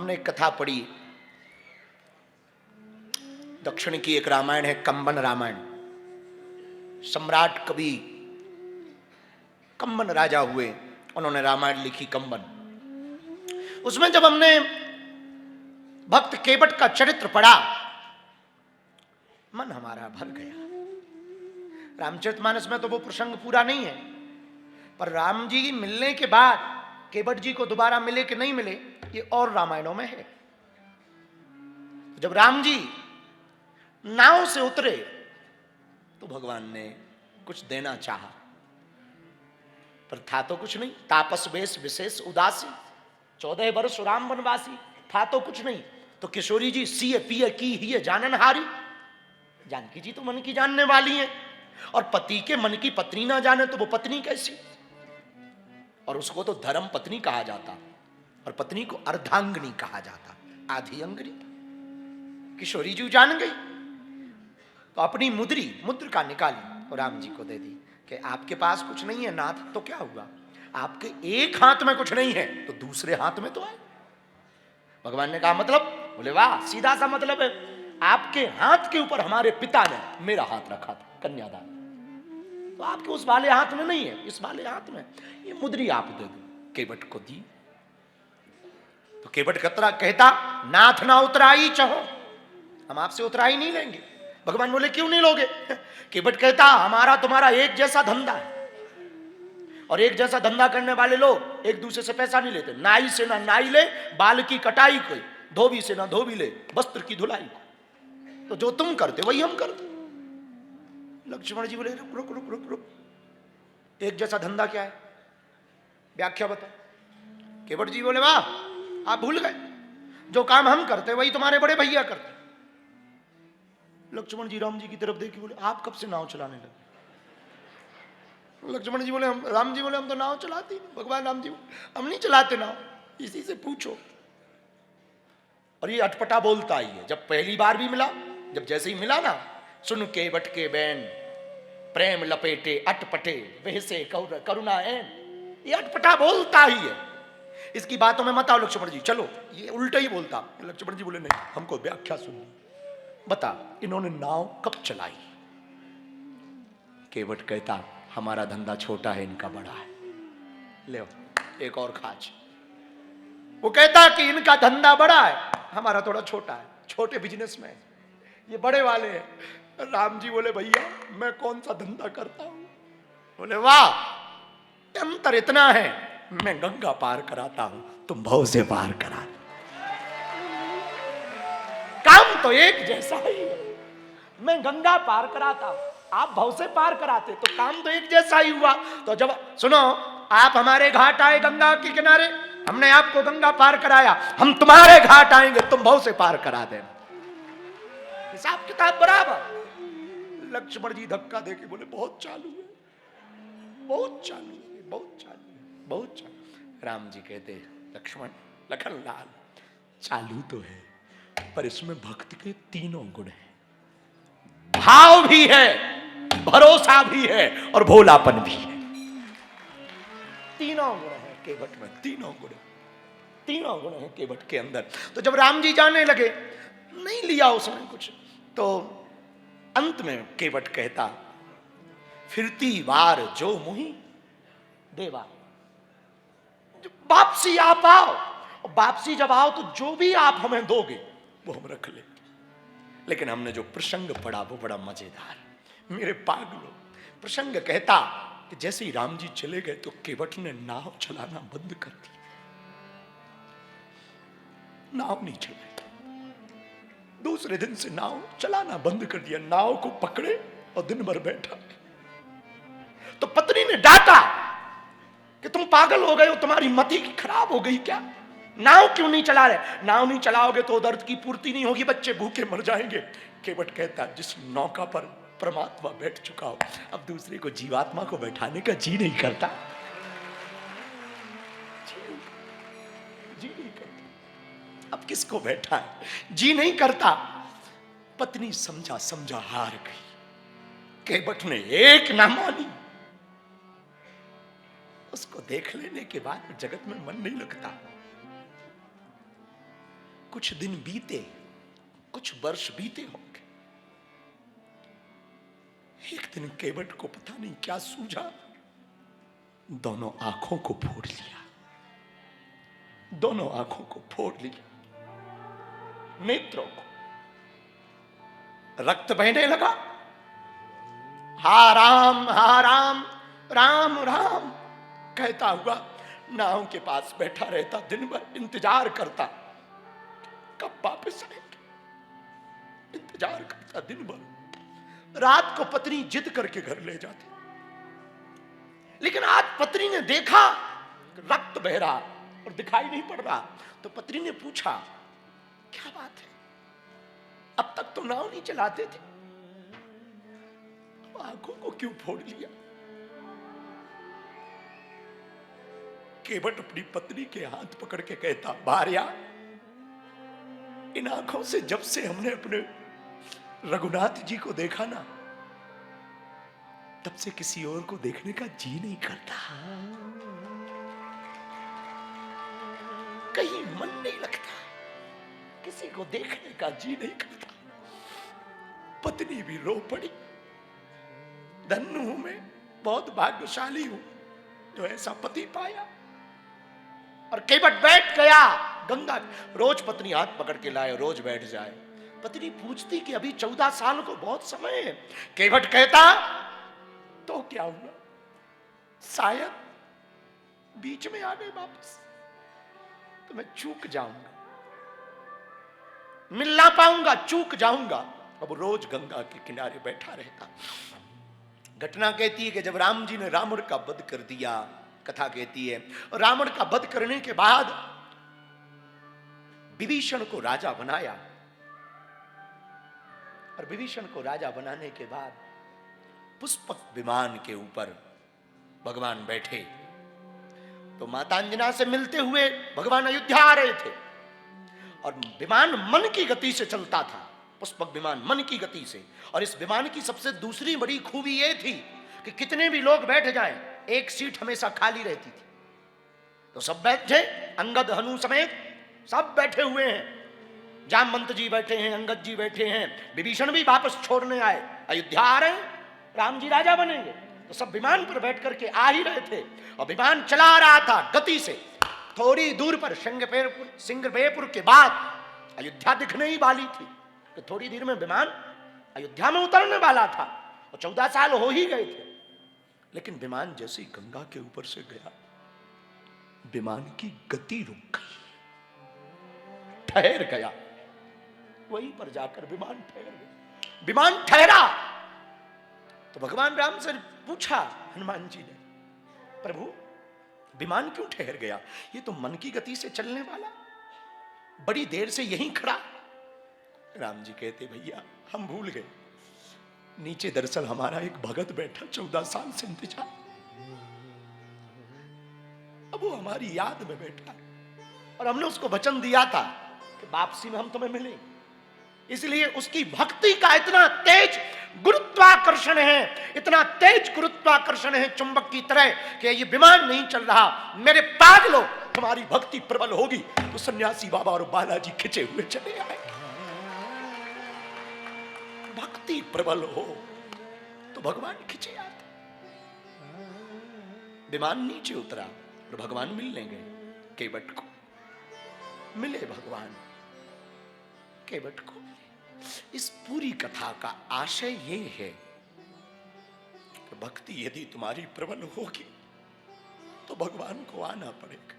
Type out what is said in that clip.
हमने एक कथा पढ़ी, दक्षिण की एक रामायण है कंबन रामायण। सम्राट कवि कंबन राजा हुए, उन्होंने रामायण लिखी कंबन। उसमें जब हमने भक्त केवट का चरित्र पढ़ा, मन हमारा भर गया। रामचरितमानस में तो वो प्रसंग पूरा नहीं है, पर राम जी मिलने के बाद केवट जी को दोबारा मिले कि नहीं मिले, ये और रामायणों में है। जब राम जी नाव से उतरे तो भगवान ने कुछ देना चाहा, पर था तो कुछ नहीं। तापस वेश विशेष उदासी, 14 वर्ष राम वनवासी, था तो कुछ नहीं। तो किशोरी जी सीए पिए की ही जानन हारी, जानकी जी तो मन की जानने वाली हैं, और पति के मन की पत्नी ना जाने तो वो पत्नी कैसी। और उसको तो धर्म पत्नी कहा जाता, और पत्नी को अर्धांगिनी कहा जाता, आधी अंगनी। किशोरी जी जान गई तो अपनी मुद्र का निकाली और राम जी को दे दी कि आपके पास कुछ नहीं है नाथ, तो क्या हुआ, आपके एक हाथ में कुछ नहीं है तो दूसरे हाथ में तो है। भगवान ने कहा मतलब? बोले वाह, सीधा सा मतलब है। आपके हाथ के ऊपर हमारे पिता ने मेरा हाथ रखा था कन्यादान, तो आपके उस वाले हाथ में नहीं है, इस वाले हाथ में ये मुद्री आप दे दो। केवट को दी तो केवट कतरा कहता, नाथ ना उतराई चाहो, हम आपसे उतराई नहीं लेंगे। भगवान बोले क्यों नहीं लोगे? केवट कहता, हमारा तुम्हारा एक जैसा धंधा है, और एक जैसा धंधा करने वाले लोग एक दूसरे से पैसा नहीं लेते। नाई से ना नाई ले, बाल की कटाई को, धोबी से ना धोबी ले, वस्त्र की धुलाई को। तो जो तुम करते वही हम करते। लक्ष्मण जी बोले रुक रुक रुक रुक रुक, एक जैसा धंधा क्या है, व्याख्या बता। केवट जी बोले वाह, आप भूल गए, जो काम हम करते वही तुम्हारे बड़े भैया करते। लक्ष्मण जी राम जी की तरफ देखी, बोले आप कब से नाव चलाने लगे? लक्ष्मण जी बोले राम जी बोले हम तो नाव चलाते नहीं। भगवान राम जी हम नहीं चलाते नाव, इसी से पूछो। और ये अटपटा बोलता ही है। जब पहली बार भी मिला, जब जैसे ही मिला ना, सुन केवट के बैन प्रेम लपेटे अटपटे वैसे करुणा एन, ये अटपटा बोलता ही है। इसकी बातों में मत आओ लक्ष्मण जी, चलो, ये उल्टा ही बोलता। लक्ष्मण जी बोले नहीं, हमको व्याख्या सुननी, बता इन्होंने नाव कब चलाई? केवट कहता, हमारा धंधा छोटा है, इनका बड़ा है, ले एक और खाच। वो कहता कि इनका धंधा बड़ा है, हमारा थोड़ा छोटा है, छोटे बिजनेस में, ये बड़े वाले हैं। राम जी बोले भैया मैं कौन सा धंधा करता हूं? बोले वाह, अंतर इतना है, मैं गंगा पार कराता हूं, तुम भव से पार करा। काम तो एक जैसा ही है, मैं गंगा पार कराता हूं, आप भव से पार कराते, तो काम तो एक जैसा ही हुआ। तो जब सुनो, आप हमारे घाट आए गंगा के किनारे, हमने आपको गंगा पार कराया, हम तुम्हारे घाट आएंगे, तुम भव से पार करा देना, हिसाब किताब बराबर। लक्ष्मण जी धक्का देके बोले बहुत चालू है, बहुत चालू है, बहुत चालू है, बहुत चालू। राम जी कहते, लक्ष्मण लखन लाल, चालू तो है, पर इसमें भक्त के तीनों गुण हैं, भाव भी है, भरोसा भी है, और भोलापन भी है। तीनों गुण है केवट में, तीनों गुण है केवट के अंदर। तो जब राम जी जाने लगे, नहीं लिया उसने कुछ, तो अंत में केवट कहता, फिरती बार जो मुही देवा, वापसी आप आओ, और वापसी जब आओ तो जो भी आप हमें दोगे वो हम रख लेंगे। लेकिन हमने जो प्रसंग पढ़ा वो बड़ा मजेदार, मेरे पागलों। प्रसंग कहता कि जैसे ही राम जी चले गए तो केवट ने नाव चलाना बंद कर दी, नाव नहीं चलाई। दूसरे दिन से नाव चलाना बंद कर दिया, नाव को पकड़े और दिन भर बैठा। तो पत्नी ने डांटा कि तुम पागल हो गए हो, तुम्हारी मति खराब हो गई क्या, नाव क्यों नहीं चला रहे? नाव नहीं चलाओगे तो दर्द की पूर्ति नहीं होगी, बच्चे भूखे मर जाएंगे। केवट कहता, जिस नौका पर परमात्मा बैठ चुका हो, अब दूसरे को जीवात्मा को बैठाने का जी नहीं करता, जी नहीं करता। अब किसको बैठा है, जी नहीं करता। पत्नी समझा हार गई, केवट ने एक ना मानी। उसको देख लेने के बाद जगत में मन नहीं लगता। कुछ दिन बीते, कुछ वर्ष बीते होंगे। एक दिन केवट को पता नहीं क्या सूझा, दोनों आंखों को फोड़ लिया, दोनों आंखों को फोड़ लिया, नेत्रों को। रक्त बहने लगा। हा राम, हा राम, राम राम कहता हुआ नाव के पास बैठा रहता, दिन भर इंतजार करता कब वापस आएंगे, इंतजार करता दिन भर। रात को पत्नी जिद करके घर ले जाती, लेकिन आज पत्नी ने देखा रक्त बह रहा और दिखाई नहीं पड़ रहा, तो पत्नी ने पूछा क्या बात है, अब तक तो नाव नहीं चलाते थे, आंखों को क्यों फोड़ लिया? केवट अपनी पत्नी के हाथ पकड़ के कहता, भार्या, इन आंखों से जब से हमने अपने रघुनाथ जी को देखा ना, तब से किसी और को देखने का जी नहीं करता, कहीं मन नहीं लगता, किसी को देखने का जी नहीं करता। पत्नी भी रो पड़ी। धन्य हूं मैं, बहुत भाग्यशाली हूं जो ऐसा पति पाया। और केवट बैठ गया गंगा। रोज पत्नी हाथ पकड़ के लाए, रोज बैठ जाए। पत्नी पूछती कि अभी 14 साल को बहुत समय है। केवट कहता तो क्या हुआ, शायद बीच में आ गए वापस तो मैं चूक जाऊंगा, मिल ना पाऊंगा, चूक जाऊंगा। अब रोज गंगा के किनारे बैठा रहता। घटना कहती है कि जब राम जी ने रावण का वध कर दिया, कथा कहती है, और रावण का वध करने के बाद विभीषण को राजा बनाया, और विभीषण को राजा बनाने के बाद पुष्पक विमान के ऊपर भगवान बैठे, तो माता अंजना से मिलते हुए भगवान अयोध्या आ रहे थे, और विमान मन की गति से चलता था, पुष्पक विमान मन की गति से। और इस विमान की सबसे दूसरी बड़ी खूबी यह थी कि कितने भी लोग बैठ जाएं, एक सीट हमेशा खाली रहती थी। तो सब बैठे, अंगद हनु समेत सब बैठे हुए हैं, जामवंत जी बैठे हैं, अंगद जी बैठे हैं, विभीषण भी वापस छोड़ने आए, अयोध्या आ रहे हैं, राम जी राजा बनेंगे। तो सब विमान पर बैठ करके आ ही रहे थे, और विमान चला रहा था गति से। थोड़ी दूर पर सिंगरबेपुर के बाद अयोध्या दिखने ही वाली थी, तो थोड़ी देर में विमान अयोध्या में उतरने वाला था, और 14 साल हो ही गए थे। लेकिन विमान जैसे ही गंगा के ऊपर से गया, विमान की गति रुक गई, ठहर गया। वहीं पर जाकर विमान ठहर गया। विमान ठहरा तो भगवान राम से पूछा हनुमान जी ने, प्रभु विमान क्यों ठहर गया? ये तो मन की गति से चलने वाला, बड़ी देर से यहीं खड़ा। राम जी कहते, भैया हम भूल गए, नीचे दरअसल हमारा एक भगत बैठा 14 साल से इंतजार, अब वो हमारी याद में बैठा, और हमने उसको वचन दिया था कि वापसी में हम तुम्हें मिलेंगे। इसलिए उसकी भक्ति का इतना तेज गुरुत्वाकर्षण है, इतना तेज गुरुत्वाकर्षण है चुंबक की तरह कि ये विमान नहीं चल रहा। मेरे पागलों, तुम्हारी भक्ति प्रबल होगी तो सन्यासी बाबा और बालाजी खिंचे हुए चले आए। भक्ति प्रबल हो तो भगवान खिंचे आते। विमान नीचे उतरा और भगवान मिलने गए केवट को। मिले भगवान केवट को। इस पूरी कथा का आशय ये है कि भक्ति यदि तुम्हारी प्रबल होगी तो भगवान को आना पड़ेगा।